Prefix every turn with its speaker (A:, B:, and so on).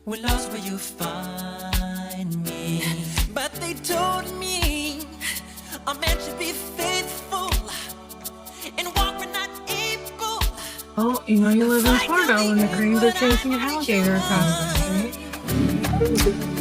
A: We're lost where you find me. But they told me a man should be faithful and walk when not able.
B: Oh, you know you live in Florida when the cranes are chasing an alligator across the street.